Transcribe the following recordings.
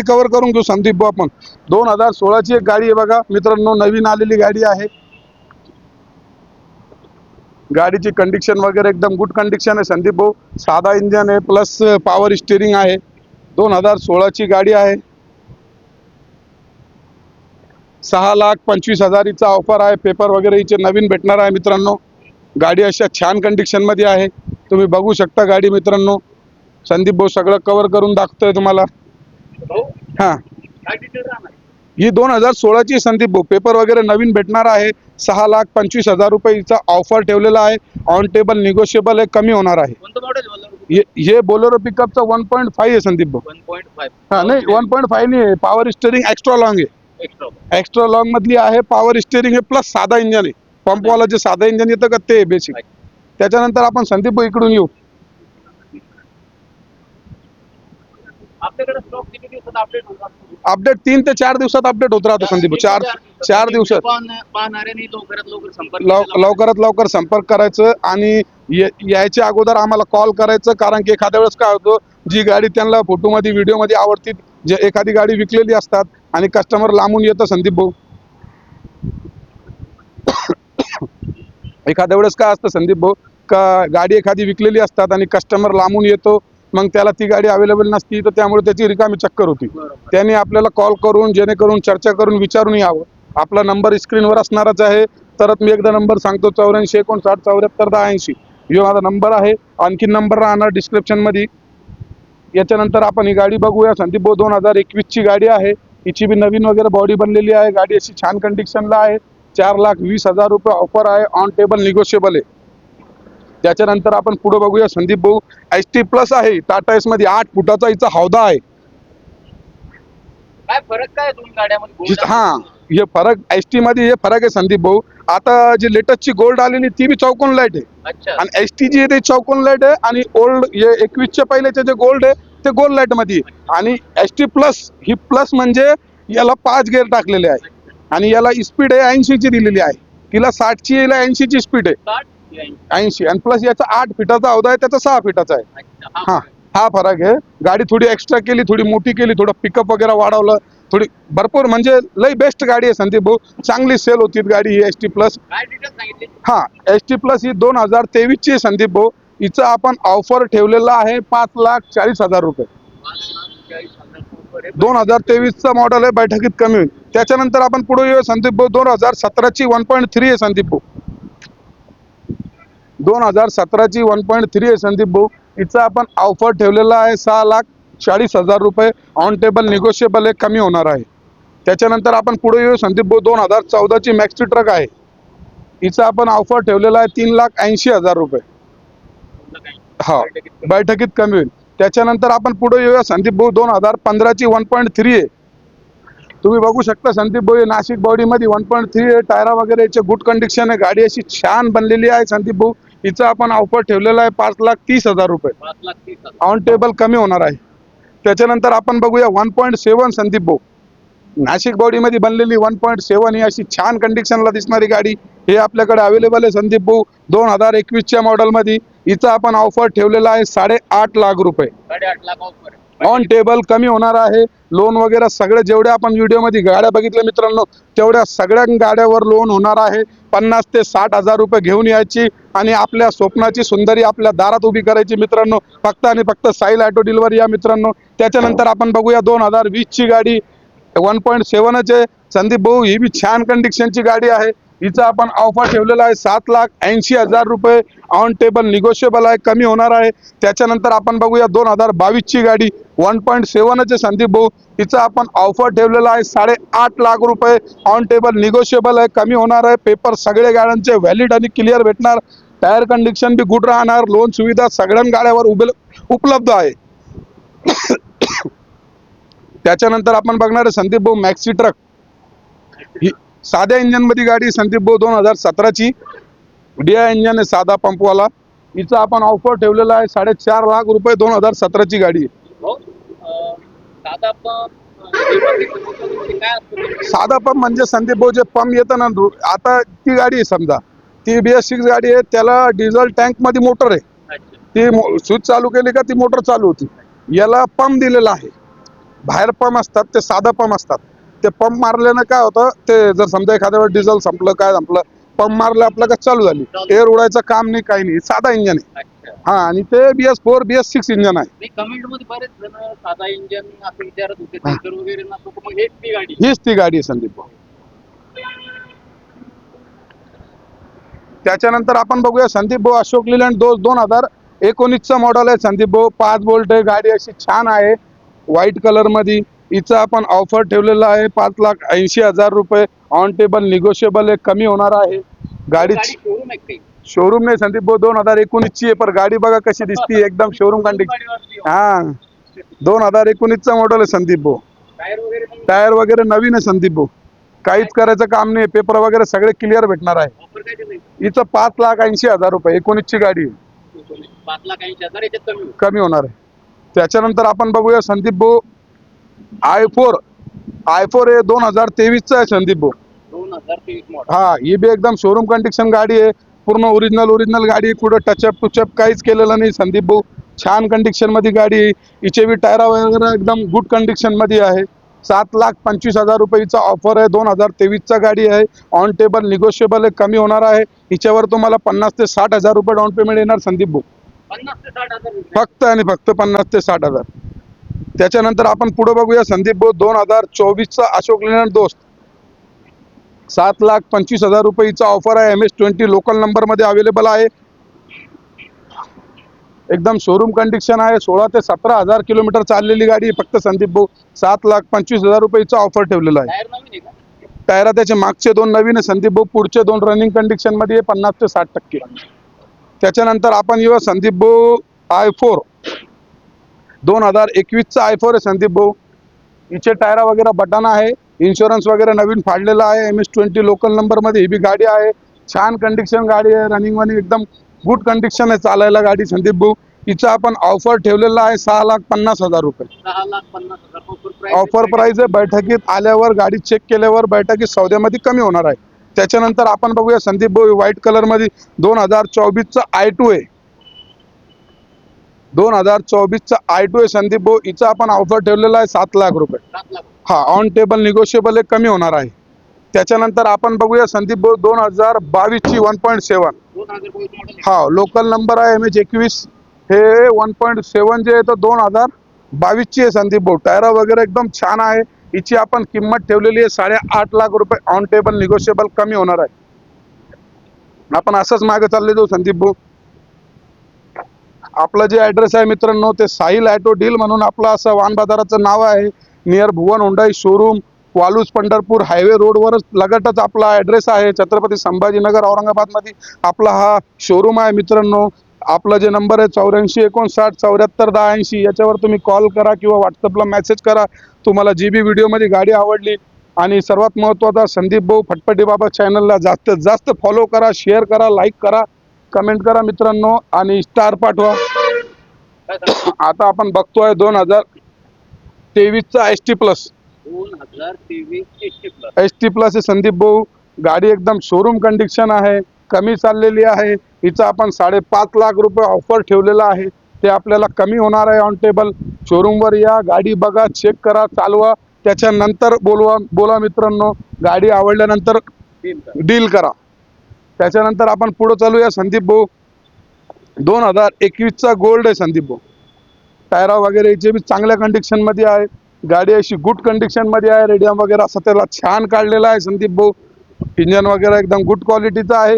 Cover करून घेऊ संदीप भाऊ आपण 2016 ची एक गाडी आहे बघा मित्रांनो, नवीन आलेली गाडी आहे। गाडीची कंडिशन वगैरे एकदम गुड कंडिशन आहे संदीप भाऊ। साधा इंजन आहे प्लस पॉवर स्टीअरिंग आहे। 2016 ची गाडी आहे। 6,25,000 चा ऑफर आहे। पेपर वगैरे हिचे नवीन भेटणार आहे मित्रांनो। गाडी अशा छान कंडिशन मध्ये आहे, तुम्ही बघू शकता गाडी मित्रांनो। संदीप भाऊ सगळं कव्हर करून दाखवतोय तुम्हाला। हा, ही 2016 ची संदीप भाऊ, पेपर वगैरे नवीन भेटणार आहे। 6,25,000 रुपयेचा ऑफर ठेवलेला आहे। ऑन टेबल निगोशिएबल आहे, कमी होणार आहे। ये बोलेरो पिकअपचा 1.5 आहे संदीप भाऊ। 1.5 हा नाही 1.5 नाही आहे, पॉवर स्टीअरिंग एक्स्ट्रा लॉंग आहे। एक्स्ट्रा लॉंग मधली आहे, पॉवर स्टीअरिंग आहे प्लस साधा इंजन आहे। पंपवाला जे साधा इंजन येतं का ते बेसिक। त्याच्यानंतर आपण संदीप भाऊ इकडून येऊ। आपल्याकडे स्टॉक किती दिवसात अपडेट होतात? अपडेट 3 ते 4 दिवसात अपडेट होत राहतो संदीप भाऊ। 4 दिवसात पाहणाऱ्यांनी लवकरात लवकर संपर्क करायचं आणि यायच्या अगोदर आम्हाला कॉल करायचं, कारण की एखाद्या वेळेस काय होतं, जी गाडी त्यांना फोटो मध्ये व्हिडिओ मध्ये आवडती, जे एखादी गाडी विकलेली असतात आणि कस्टमर लांबून येतं संदीप भाऊ। एखाद्या वेळेस काय असतं संदीप भाऊ का गाडी एखादी विकलेली असतात आणि कस्टमर लांबून येतो, मग त्याला ती गाडी अवेलेबल नसती, तर त्यामुळे त्याची रिकामी चक्कर होती। त्याने आपल्याला कॉल करून जेणेकरून चर्चा करून विचारून यावं। आपला नंबर स्क्रीनवर असणारच आहे, तर मी एकदा नंबर सांगतो 84 59 74 1080 हा माझा नंबर आहे। आणखी नंबर राहणार डिस्क्रिप्शन मध्ये। याच्यानंतर आपण ही गाडी बघूया संदीप भाऊ। 2021 ची गाडी आहे, हिची बी नवीन वगैरे बॉडी बनलेली आहे। गाडी अशी छान कंडिशनला आहे। 4,20,000 रुपये ऑफर आहे, ऑन टेबल निगोशिएबल आहे। त्याच्यानंतर आपण पुढे बघूया संदीप भाऊ, ST प्लस आहे, टाटा एस मध्ये 8 फुटाचा हिचा हौदा आहे। काय फरक काय दोन गाड्यांमध्ये? हा, हे फरक ST मध्ये हे फरक आहे संदीप भाऊ। आता जी लेटेस्ट ची गोल्ड आलेली ती बी चौकोन लाईट आहे, आणि ST जी आहे ते चौकोन लाईट आहे, आणि ओल्ड हे 21 च्या पहिलेचे जे गोल्ड आहे ते गोल्ड लाईट मध्ये। आणि ST प्लस ही प्लस म्हणजे याला 5 गिअर टाकलेले आहे, आणि याला स्पीड आहे 80 ची दिलेली आहे। तिला 60 ची, याला 80 ची स्पीड आहे। 80 आणि प्लस याचा 8 फीटाचा हौदा आहे, त्याचा 6 फीटाचा आहे। हा फरक आहे। गाडी थोडी एक्स्ट्रा केली, थोडी मोठी केली, थोडं पिकअप वगैरे वाढवलं, थोडी भरपूर म्हणजे लई बेस्ट गाडी आहे संदीप भाऊ। चांगली सेल होती गाडी ही ST प्लस। हा, ST प्लस ही 2023 ची आहे संदीप भाऊ। हिचं आपण ऑफर ठेवलेला आहे 5,40,000 रुपये। 2023 चा मॉडेल आहे, बैठकीत कमी होईल। त्याच्यानंतर आपण पुढे येऊ संदीप भाऊ। 2017 ची 1.3 आहे संदीप भाऊ। 2017 ची 1.3 आहे संदीप भाऊ। हिचा आपण ऑफर ठेवलेला आहे 6,40,000 रुपये, ऑन टेबल निगोशिएबल आहे, कमी होणार आहे। त्याच्यानंतर आपण पुढे येऊ संदीप भाऊ। 2014 ची मॅक्सी ट्रक आहे, हिचा आपण ऑफर ठेवलेला आहे 3,80,000 रुपये। हा, बैठकीत कमी होईल। त्याच्यानंतर आपण पुढे येऊया संदीप भाऊ। 2015 ची 1.3 आहे, तुम्ही बघू शकता संदीप भाऊ। नाशिक बॉडी मध्ये 1.3 आहे, टायरा वगैरे याचे गुड कंडिशन आहे। गाडी अशी छान बनलेली आहे संदीप भाऊ। हिचा आपण ऑफर ठेवलेला आहे 5,30,000 रुपये, ऑन टेबल कमी होणार आहे। त्याच्यानंतर आपण बघूया 1.7 संदीप भाऊ। नाशिक बॉडी मध्ये बनलेली 1.7 ही अशी छान कंडिशनला दिसणारी गाडी हे आपल्याकडे अवेलेबल आहे संदीप भाऊ। 2021 च्या मॉडेल मध्ये हिचा आपण ऑफर ठेवलेला आहे 8.5 लाख रुपये, 8.5 लाख ऑफर, ऑन टेबल कमी होणार आहे। लोन वगैरे सगळे जेवढे आपण व्हिडिओ मध्ये गाड्या बघितल्या मित्रांनो, तेवढ्या सगळ्या गाड्यावर लोन होणार आहे। 50 ते 60,000 रुपये घेऊन यायची आणि आपल्या स्वप्नाची सुंदरी आपल्या दारात उभी करायची मित्रांनो। फक्त आणि फक्त साईल ऑटो डिलिव्हरी या मित्रांनो। त्याच्यानंतर आपण बघूया 2020 ची गाडी 1.7 आहे संदीप भाऊ। ही बी छान कंडिशनची गाडी आहे। हिचा आपण ऑफर ठेवलेला आहे 7,80,000 रुपये, ऑन टेबल निगोशिएबल आहे, कमी होणार आहे। त्याच्यानंतर आपण बघूया 2022 ची गाडी 1.7 आहे संदीप भाऊ। हिचा आपण ऑफर ठेवलेला आहे 8.5 लाख रुपये, ऑन टेबल निगोशिएबल आहे, कमी होणार आहे। पेपर सगळे गाड्यांचे व्हॅलिड आणि क्लिअर भेटणार। टायर कंडिशन बी गुड राहणार। लोन सुविधा सगळ्या गाड्यावर उपलब्ध आहे। त्याच्यानंतर आपण बघणार आहे संदीप भाऊ मॅक्सी ट्रक, ही साध्या इंजन मध्ये गाडी संदीप भाऊ। 2017 ची DI इंजन आहे, साधा पंपवाला। हिचा आपण ऑफर ठेवलेला आहे 4.5 लाख रुपये। 2017 ची गाडी आहे। साधा पंप म्हणजे संदीप भाऊ जे पंप येतं ना, आता ती गाडी आहे समजा, ती BS6 गाडी आहे, त्याला डिझेल टँक मध्ये मोटर आहे। ती स्विच चालू केली का ती मोटर चालू होती। याला पंप दिलेला आहे, बाहेर पंप असतात ते साधं पंप असतात. ते पंप मारल्यानं काय होतं, ते जर समजा एखाद्या वेळेस डिझेल संपलं काय संपलं, पंप मारलं आपलं का चालू झाली, एअर उडायचं काम नाही काही नाही, साधा इंजन आहे. अच्छा. हा, आणि ते BS4 BS6 इंजन आहे. मी कमेंट मध्ये बरेच जण साधा इंजन असं विचारत होते, हा. टेंकर वगैरे नसतो तर मग हेच ती गाडी. हीच ती गाडी आहे संदीप भाऊ. त्याच्यानंतर आपण बघूया संदीप भाऊ अशोक लिलँड 2019चं मॉडेल आहे संदीप भाऊ. 5 बोल्ट आहे गाडी, अशी छान आहे व्हाईट कलर मध्ये. हिचं आपण ऑफर ठेवलेला आहे 5,80,000 रुपये. ऑन टेबल निगोशिएबल आहे, कमी होणार आहे. गाडी गाडी शोरूम आहे काही. शोरूम नाही संदीप भाऊ, 2019ची आहे, पण गाडी बघा कशी दिसती, एकदम शोरूम कंडिशन. हा, 2019चा मॉडेल आहे संदीप भाऊ. टायर वगैरे नाही. टायर वगैरे नवीन आहे संदीप भाऊ, काहीच करायचं काम नाही. पेपर वगैरे सगळे क्लिअर भेटणार आहे. ऑफर काय दिलंय? हिचं 5,80,000 रुपये, 19ची गाडी आहे. 5,80,000 याच्यात कमी होईल. कमी होणार आहे. त्याच्यानंतर आपण बघूया संदीप भाऊ i4 हे 2023चं आहे संदीप भाऊ. 2023 मॉडेल. हा, ही बी एकदम शोरूम कंडिशन गाडी आहे, पूर्ण ओरिजिनल गाडी आहे, कुठं टचअप टुचअप काहीच केलेलं नाही संदीप भाऊ. छान कंडिशन मध्ये गाडी आहे. हिचे बी टायरा वगैरे एकदम गुड कंडिशन मध्ये आहे. 7,25,000 रुपयेचा ऑफर आहे. 2023चा गाडी आहे. ऑन टेबल निगोशिएबल आहे, कमी होणार आहे. हिच्यावर तुम्हाला 50,000 ते 60,000 रुपये डाऊन पेमेंट येणार संदीप भाऊ. 50 ते 60,000 रुपये. फक्त आणि फक्त 50,000 ते 60,000. त्याच्यानंतर आपण पुढे बघूया संदीप भाऊ 2024चा अशोक लेलँड दोस्त. 7,25,000 रुपयेचा ऑफर आहे. MS-20 लोकल नंबर मध्ये अवेलेबल आहे. एकदम शोरूम कंडिशन आहे. 16,000 ते 17,000 किलोमीटर चाललेली गाडी आहे फक्त संदीप भाऊ. 7,25,000 रुपयेचा ऑफर ठेवलेला आहे. टायर नवीन आहे का? टायरा त्याचे मागचे 2 नवीन आहे संदीप भाऊ, पुढचे 2 रनिंग कंडिशन मध्ये आहे, 50 ते 60%. त्याच्यानंतर आपण येऊ संदीप भाऊ i4. 2021चा i4 आहे संदीप भाऊ. हिचे टायरा वगैरे बटन आहे, इन्शुरन्स वगैरे नवीन फाडलेला आहे. MS-20 लोकल नंबर मध्ये ही बी गाडी आहे. छान कंडिशन गाडी आहे, रनिंग मध्ये एकदम गुड कंडिशन आहे चालायला गाडी संदीप भाऊ. हिचा आपण ऑफर ठेवलेला आहे 6,50,000 रुपये. 6,50,000 ऑफर प्राइस आहे. बैठकीत आल्यावर गाडी चेक केल्यावर बैठकीत सौद्यामध्ये कमी होणार आहे. त्याच्यानंतर आपण बघूया संदीप भाऊ व्हाईट कलर मध्ये 2024चा i2 आहे. 2024चा i2 आहे संदीप भाऊ. हिचा आपण ऑफर ठेवलेला आहे 7 लाख रुपये. 7 लाख. हा, ऑन टेबल निगोशिएबल आहे, कमी होणार आहे. त्याच्यानंतर आपण बघूया संदीप भाऊ 2022ची 1.7. 2022 मॉडेल. हा, लोकल नंबर आहे MH21. हे 1.7 जे आहे तर 2022ची आहे संदीप भाऊ. टायरा वगैरे एकदम छान आहे. हिची आपण किंमत ठेवलेली आहे 8.5 लाख रुपये. ऑन टेबल निगोशिएबल, कमी होणार आहे. आपण असंच मागे चालले जाऊ संदीप भाऊ. आपलं जे ॲड्रेस आहे मित्रांनो, ते साहिल ॲटो डील म्हणून आपलं असं वाहन बाजाराचं नाव आहे. Near Bhuvan Hyundai showroom, Waluj Pandharpur highway रोडवरच लगतच आपला ॲड्रेस आहे. छत्रपती संभाजीनगर औरंगाबादमध्ये आपला हा शोरूम आहे मित्रांनो. आपला जे नंबर आहे 84 59 74 10 80, याच्यावर तुम्ही कॉल करा किंवा व्हॉट्सअपला मेसेज करा. तुम्हाला जी बी व्हिडिओमध्ये गाडी आवडली. आणि सर्वात महत्त्वाचा संदीप भाऊ फटफटी बाबा चॅनलला जास्तीत जास्त फॉलो करा, शेअर करा, लाईक करा, कमेंट करा मित्रांनो, आणि स्टार पाठवा. काय सांगता? आता आपण बघतोय 2023चा ST plus. 2023 ST plus. ST plus आहे संदीप भाऊ. गाडी एकदम शोरूम कंडिशन आहे, कमी चाललेली आहे. हिचा आपण 5.5 लाख रुपये ऑफर ठेवलेला आहे. ते आपल्याला कमी होणार आहे. ऑन टेबल शोरूमवर या, गाडी बघा, चेक करा, चालवा, त्याच्यानंतर बोला मित्रांनो. गाडी आवडल्यानंतर डील करा. त्याच्यानंतर आपण पुढे चालूया संदीप भाऊ 2021चा गोल्ड आहे संदीप भाऊ. टायरा वगैरे याचे बी चांगल्या कंडिशन मध्ये आहे. गाडी अशी गुड कंडिशन मध्ये आहे. रेडियम वगैरे असं त्याला छान काढलेला आहे संदीप भाऊ. इंजन वगैरे एकदम गुड क्वालिटीचा आहे.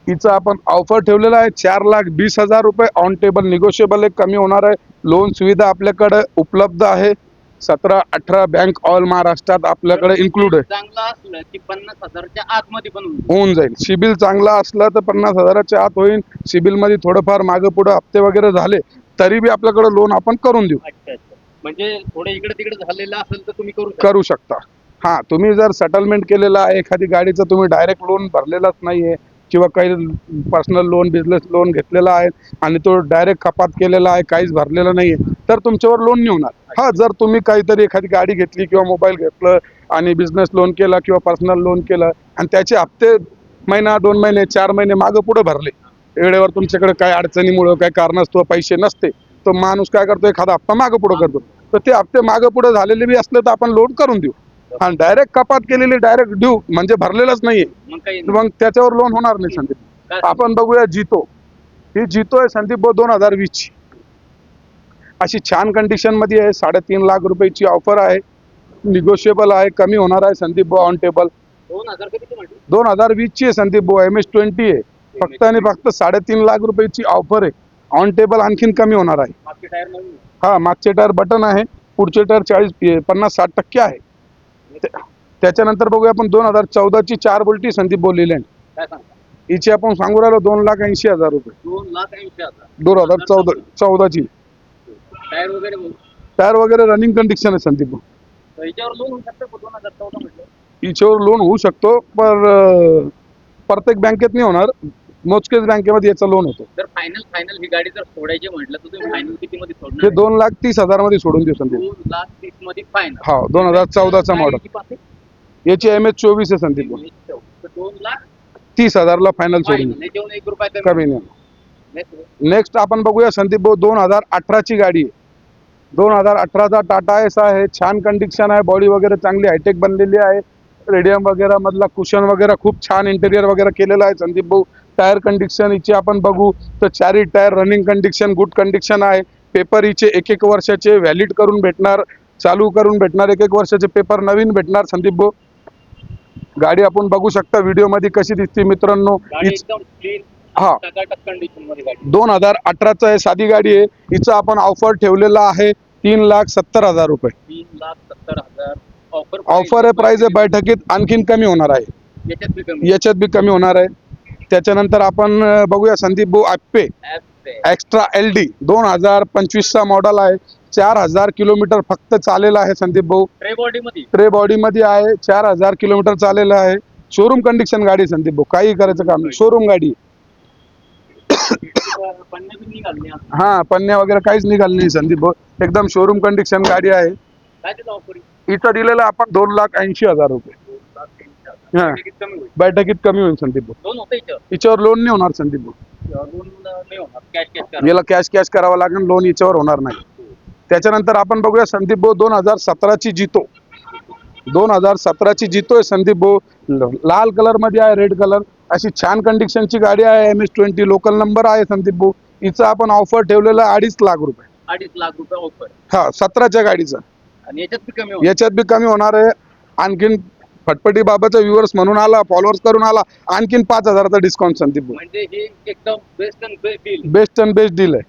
हिचा आपण ऑफर ठेवलेला आहे 4,20,000 रुपये. ऑन टेबल निगोशिएबल आहे, कमी होणार आहे. लोन सुविधा आपल्याकडे उपलब्ध आहे. 17-18 बँक ऑल महाराष्ट्रात आपल्याकडे इन्क्लूड आहे. चांगला असलं की 50,000च्या आतमध्ये पण होईल. होऊन जाईल. सिबिल चांगला असला तर 50,000च्या आत होईल. सिबिल मध्ये थोडंफार मागे पुढे हप्ते वगैरे झाले तरी बी आपल्याकडे लोन आपण करून देऊ. अच्छा अच्छा. म्हणजे थोडं इकडे तिकडे झालेलं असेल तर तुम्ही करू शकता. हा, तुम्ही जर सेटलमेंट केलेलं आहे एखादी गाडीचं, तुम्ही डायरेक्ट लोन भरलेलाच नाहीये किंवा काही पर्सनल लोन, बिझनेस लोन घेतलेला आहे आणि तो डायरेक्ट कपात केलेला आहे, काहीच भरलेलं नाहीये, तर तुमच्यावर लोन नाही होणार. हा, जर तुम्ही काहीतरी एखादी गाडी घेतली किंवा मोबाईल घेतलं आणि बिझनेस लोन केला किंवा पर्सनल लोन केलं आणि त्याचे हप्ते महिना, 2 महिने, 4 महिने मागे पुढे भरले, वेळेवर तुमच्याकडे काही अडचणीमुळे काही कारणास्तव पैसे नसते, तो माणूस काय करतो, एखादा हप्ता मागे पुढे करतो. तर ते हप्ते मागे पुढे झालेले बी असले तर आपण लोन करून देऊ. आणि डायरेक्ट कपात केलेली डायरेक्ट देऊ म्हणजे भरलेलंच नाहीये, मग काही मग त्याच्यावर लोन होणार नाही संदीप. काय आपण बघूया जितो. ही जितो आहे संदीप भाऊ 2020 ची. अशी छान कंडिशन मध्ये आहे. 3.5 लाख रुपयाची ऑफर आहे. निगोशिएबल आहे, कमी होणार आहे संदीप भाऊ ऑन टेबल. 2000 किती म्हटलं? 2020 ची आहे संदीप भाऊ, MS-20 आहे. फक्त आणि फक्त 3.5 लाख रुपयाची ऑफर आहे. ऑन टेबल आणखीन कमी होणार आहे. मागचे टायर नवीन आहे. हा, मागचे टायर बटन आहे, पुढचे टायर 50-60% आहे. त्याच्यानंतर बघूया आपण 2014 ची 4 बोल्टी संदीप भाऊ लिलँड. काय सांगता? हिची आपण सांगू राहिलो 2,80,000 रुपये. 2,80,000. 2014 ची. टायर वगैरे बघ. टायर वगैरे रनिंग कंडिशन आहे संदीप भाऊ. तर याच्यावर लोन होऊ शकतं का 2014 म्हटलं? हिच्यावर लोन होऊ शकतो, पण प्रत्येक बँकेत नाही होणार, मोजकेच बँकेमध्ये याचं लोन होतं. जर फायनल ही गाडी जर सोडायची म्हटलं तर तुम्ही फायनल किती मध्ये हे सोडणार? 2,30,000 मध्ये सोडून देऊ संदीप. 2,30,000 मध्ये फायनल. हा, 2014 चा मॉडेल. याची MS-24 आहे संदीप भाऊ. 2,30,000 ला फायनल सोडून देऊ. याच्यावर 1 रुपया कमी नाही. Next. नेक्स्ट आपण बघूया संदीप भाऊ 2018 ची गाडी आहे. 2018 चा टाटा एस आहे. छान कंडिशन आहे, बॉडी वगैरे चांगली हायटेक बनलेली आहे. रेडियम वगैरे मधला कुशन वगैरे खूप छान इंटेरियर वगैरे केलेलं आहे संदीप भाऊ. टायर कंडिशन हिची आपण बघू तर 4 tyre running condition good condition आहे. पेपर हिचे 1-1 वर्षाचे व्हॅलिड करून भेटणार, चालू करून भेटणार. 1-1 वर्षाचे पेपर नवीन भेटणार संदीप भाऊ. गाडी आपण बघू शकता व्हिडिओ मध्ये कशी दिसते मित्रांनो. गाडी एकदम क्लीन हा, टकाटक कंडिशन मध्ये गाडी. 2018 आहे, साधी गाडी आहे. हिचं आपण ऑफर ठेवलेला आहे 3,70,000 रुपये. 3,70,000 ऑफर आहे, प्राइस आहे. बैठकीत आणखीन कमी होणार आहे. याच्यात बी कमी होणार आहे. त्याच्यानंतर आपण बघूया संदीप भाऊ ॲप्पे एक्स्ट्रा LD 2025 चा मॉडेल आहे. 4,000 किलोमीटर फक्त चालेला आहे संदीप भाऊ. ट्रे बॉडी मध्ये आहे. 4,000 किलोमीटर चालेलं आहे. शोरूम कंडिशन गाडी संदीप भाऊ, काही करायचं काम नाही. शोरूम गाडी. हा, पन्न्या वगैरे काहीच निघाल नाही संदीप भाऊ, एकदम शोरूम कंडिशन गाडी आहे. हिचं दिलेलं आपण 2,80,000 रुपये. हा, बैठकीत कमी होईल संदीप भाऊ. हिच्यावर लोन नाही होणार संदीप भाऊ. याला कॅश करावं लागेल, लोन हिच्यावर होणार नाही. त्याच्यानंतर आपण बघूया संदीप भाऊ 2017 ची जितो. 2017 ची जितो आहे संदीप भाऊ. लाल कलर मध्ये आहे, रेड कलर. अशी छान कंडिशनची गाडी आहे. MS-20 लोकल नंबर आहे संदीप भाऊ. हिचं आपण ऑफर ठेवलेलं आहे 2.5 लाख रुपये. 2.5 लाख रुपये ऑफर. हा, 17च्या गाडीचा. आणि याच्यात बी कमी होणार आहे. आणखीन फटफटी बाबाचा व्ह्युअर्स म्हणून आला, फॉलोअर्स करून आला, आणखीन 5,000चा डिस्काउंट संदीप भाऊ. म्हणजे हे एकदम बेस्ट अँड बेस्ट डील आहे.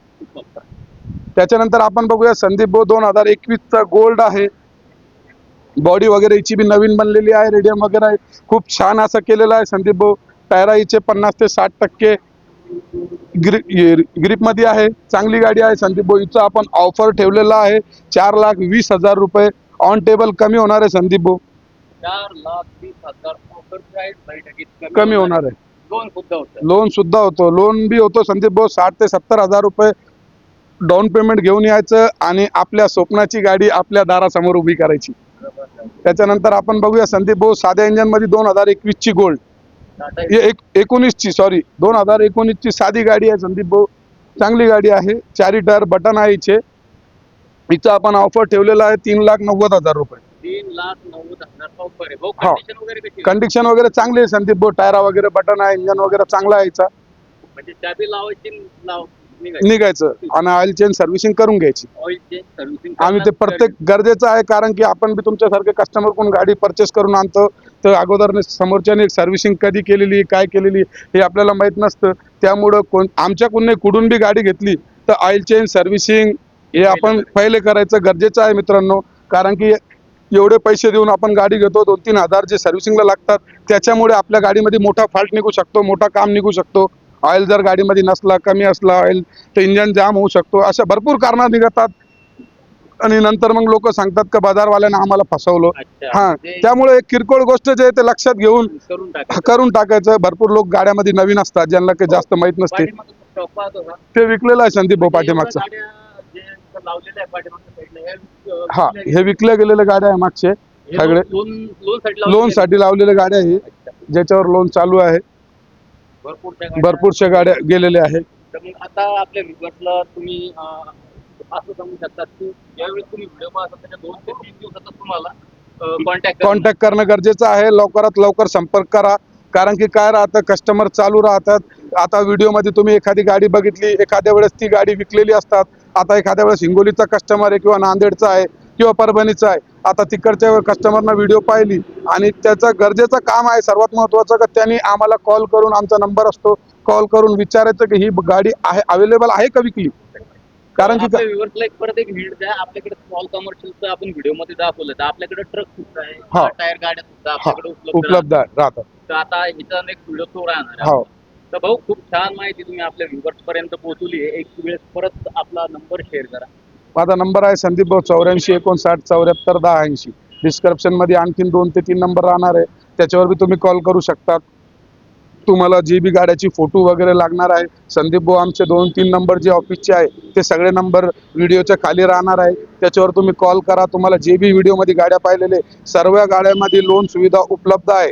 त्याच्यानंतर आपण बघूया संदीप भाऊ 2021 चा गोल्ड आहे. बॉडी वगैरे हिची बी नवीन बनलेली आहे. रेडियम वगैरे आहे, खूप छान असं केलेलं आहे संदीप भाऊ. टायरा हिचे 50 ते 60% ग्रिप मध्ये आहे. चांगली गाडी आहे संदीप भाऊ. हिचं आपण ऑफर ठेवलेला आहे 4,20,000 रुपये. ऑन टेबल कमी होणार आहे संदीप भाऊ. 4,20,000 ऑफर प्राइस बैठकीत कमी होणार आहे. लोन सुद्धा होतं. लोन बी होतो संदीप भाऊ. 60,000 ते 70,000 रुपये डाऊन पेमेंट घेऊन यायचं आणि आपल्या स्वप्नाची गाडी आपल्या दारासमोर उभी करायची. त्याच्यानंतर आपण बघूया संदीप भाऊ साध्या इंजन मध्ये 2021 ची गोल्ड. 19 ची 2019 ची साधी गाडी आहे संदीप भाऊ. चांगली गाडी आहे. 4 टायर बटन आहे हिचे. हिचं आपण ऑफर ठेवलेला आहे 3,90,000 रुपये. 3,90,000 ऑफर आहे भाऊ. कंडिशन वगैरे कशी? कंडिशन वगैरे चांगली आहे संदीप भाऊ. टायरा वगैरे बटन आहे, इंजन वगैरे चांगला आहे हिचा. म्हणजे चाबी लावायची निघायचं आणि ऑइल चेंज सर्व्हिसिंग करून घ्यायची. ऑइल चेंज सर्व्हिसिंग आम्ही ते प्रत्येक गरजेचं आहे, कारण की आपण बी तुमच्यासारखे कस्टमर कोण गाडी परचेस करून आणतो तर अगोदर समोरच्याने सर्व्हिसिंग कधी केलेली, काय केलेली हे आपल्याला माहित नसतं. त्यामुळं आमच्याकडून कुठून बी गाडी घेतली तर ऑइल चेंज सर्व्हिसिंग हे आपण पहिले करायचं गरजेचं आहे मित्रांनो. कारण की एवढे पैसे देऊन आपण गाडी घेतो, 2-3 हजार जे सर्व्हिसिंगला लागतात, त्याच्यामुळे आपल्या गाडीमध्ये मोठा फॉल्ट निघू शकतो, मोठा काम निघू शकतो. ऑइल जर गाडीमध्ये नसला, कमी असला ऑइल तर इंजन जाम होऊ शकतो. अशा भरपूर कारणं निघतात आणि नंतर मग लोक सांगतात का बाजारवाल्यानं आम्हाला फसवलं. हा, त्यामुळे एक किरकोळ गोष्ट जे आहे ते लक्षात घेऊन करून टाकायचं. भरपूर लोक गाड्यामध्ये नवीन असतात, ज्यांना काही जास्त माहित नसते, ते विकलेलं आहे संदीप भाऊ पाठीमागचं. हा, हे विकल्या गेलेल्या गाड्या आहे मागचे सगळे. लोन साठी लावलेल्या गाड्या आहे, ज्याच्यावर लोन चालू आहे. भरपूरशा गाड्या गेलेल्या आहेत. आता आपल्या व्ह्युअर्सला तुम्ही असं सांगू शकतात की ज्यावेळेस तुम्ही व्हिडिओ पाहता त्याच्या 2 ते 3 दिवसातच तुम्हाला कॉन्टॅक्ट कॉन्टॅक्ट करणं गरजेचं आहे. लवकरात लवकर संपर्क करा. कारण की काय राहतं, कस्टमर चालू राहतात. आता व्हिडिओमध्ये तुम्ही एखादी गाडी बघितली, एखाद्या वेळेस ती गाडी विकलेली असतात. आता एखाद्या वेळेस हिंगोलीचा कस्टमर आहे किंवा नांदेडचा आहे किंवा परभणीचा आहे. आता तिकडच्या कस्टमरनं व्हिडिओ पाहिली आणि त्याचं गरजेचं काम आहे सर्वात महत्त्वाचं, का त्यांनी आम्हाला कॉल करून, आमचा नंबर असतो, कॉल करून विचारायचं की ही गाडी आहे अवेलेबल आहे का विकली. कारण की आपल्या व्ह्युअर्सला एक परत एक हिंट द्या. आपल्याकडे स्मॉल कमर्शियलचं आपण व्हिडिओमध्ये दाखवलं तर आपल्याकडे ट्रक सुद्धा आहे, हा. टायर गाड्या सुद्धा हा, आपल्याकडे उपलब्ध राहतात. तर आता हिचा एक व्हिडिओ तो राहणार आहे. हो. तर भाऊ खूप छान माहिती तुम्ही आपल्या व्ह्युअर्स पर्यंत पोहोचवली आहे. एक वेळेस परत आपला नंबर शेअर करा. माझा नंबर आहे संदीप भाऊ 84 59 74 10 80. डिस्क्रिप्शन मध्ये आणखीन 2 ते 3 नंबर राहणार आहे, त्याच्यावर बी तुम्ही कॉल करू शकता. तुम्हाला जी बी गाड्याची फोटो वगैरे लागणार आहे, संदीप भाऊ आमचे 2-3 नंबर जे ऑफिसचे आहे ते सगळे नंबर व्हिडिओच्या खाली राहणार आहे. त्याच्यावर तुम्ही कॉल करा. तुम्हाला जे बी व्हिडिओमध्ये गाड्या पाहिलेले सर्व गाड्यांमध्ये लोन सुविधा उपलब्ध आहे.